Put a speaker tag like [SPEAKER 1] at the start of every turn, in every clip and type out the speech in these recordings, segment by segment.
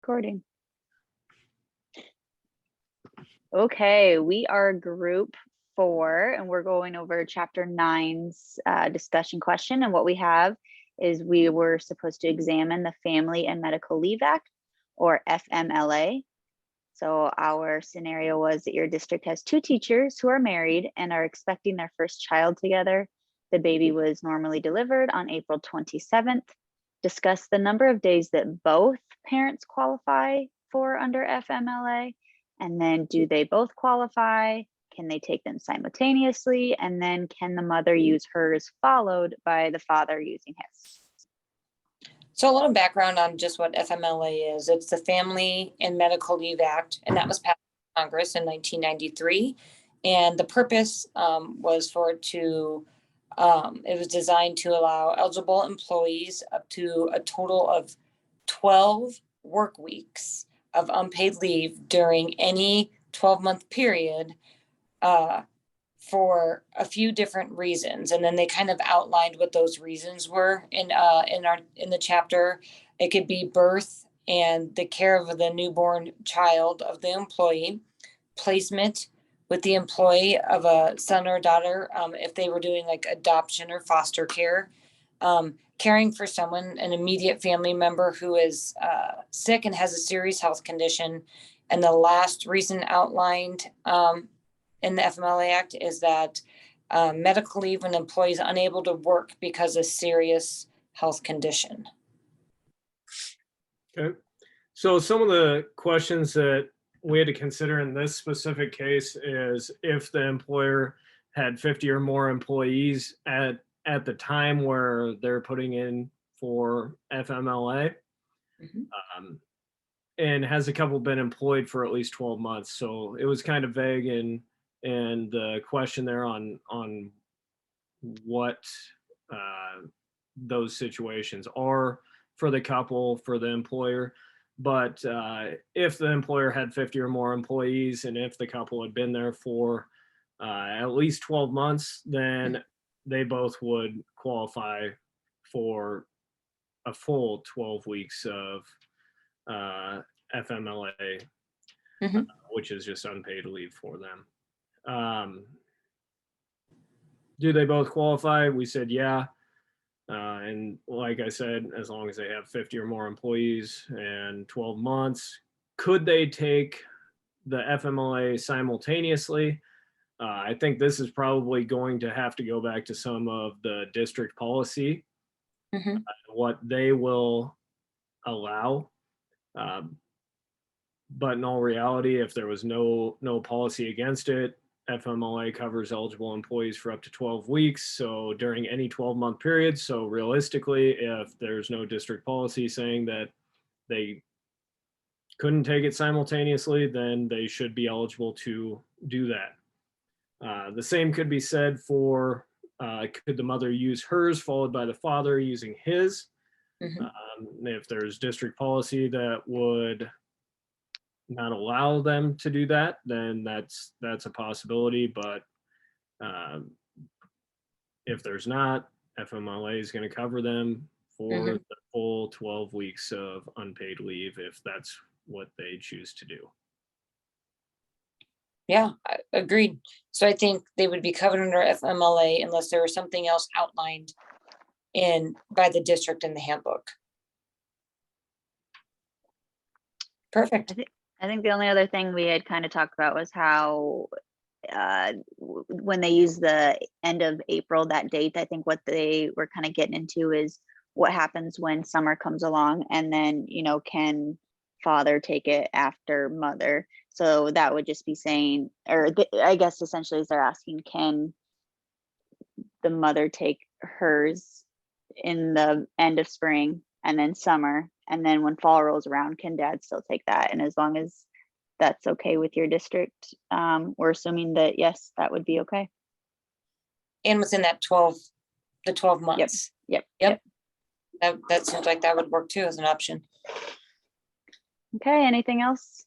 [SPEAKER 1] recording. Okay, we are group 4 and we're going over chapter 9's discussion question. And what we have is we were supposed to examine the Family and Medical Leave Act, or FMLA. So our scenario was that your district has 2 teachers who are married and are expecting their first child together. The baby was normally delivered on April 27th. Discuss the number of days that both parents qualify for under FMLA. And then do they both qualify? Can they take them simultaneously? And then can the mother use hers followed by the father using his?
[SPEAKER 2] So a little background on just what FMLA is. It's the Family and Medical Leave Act, and that was passed by Congress in 1993. And the purpose was for it to, it was designed to allow eligible employees up to a total of 12 work weeks of unpaid leave during any 12-month period for a few different reasons. And then they kind of outlined what those reasons were in the chapter. It could be birth and the care of the newborn child of the employee, placement with the employee of a son or daughter, if they were doing like adoption or foster care, caring for someone, an immediate family member who is sick and has a serious health condition. And the last reason outlined in the FMLA Act is that medical leave when employee is unable to work because of serious health condition.
[SPEAKER 3] Okay, so some of the questions that we had to consider in this specific case is if the employer had 50 or more employees at the time where they're putting in for FMLA, and has a couple been employed for at least 12 months. So it was kind of vague and the question there on what those situations are for the couple, for the employer. But if the employer had 50 or more employees and if the couple had been there for at least 12 months, then they both would qualify for a full 12 weeks of FMLA, which is just unpaid leave for them. Do they both qualify? We said yeah. And like I said, as long as they have 50 or more employees and 12 months, could they take the FMLA simultaneously? I think this is probably going to have to go back to some of the district policy, what they will allow. But in all reality, if there was no policy against it, FMLA covers eligible employees for up to 12 weeks. So during any 12-month period. So realistically, if there's no district policy saying that they couldn't take it simultaneously, then they should be eligible to do that. The same could be said for could the mother use hers followed by the father using his. If there's district policy that would not allow them to do that, then that's a possibility. But if there's not, FMLA is going to cover them for the full 12 weeks of unpaid leave if that's what they choose to do.
[SPEAKER 2] Yeah, agreed. So I think they would be covered under FMLA unless there was something else outlined by the district in the handbook. Perfect.
[SPEAKER 1] I think the only other thing we had kind of talked about was how when they use the end of April, that date, I think what they were kind of getting into is what happens when summer comes along and then, can father take it after mother? So that would just be saying, or I guess essentially they're asking, can the mother take hers in the end of spring and then summer, and then when fall rolls around, can dad still take that? And as long as that's okay with your district, we're assuming that yes, that would be okay.
[SPEAKER 2] And within that 12 months.
[SPEAKER 1] Yep.
[SPEAKER 2] That seems like that would work too as an option.
[SPEAKER 1] Okay, anything else?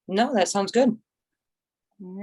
[SPEAKER 2] No, that sounds good.
[SPEAKER 1] All right.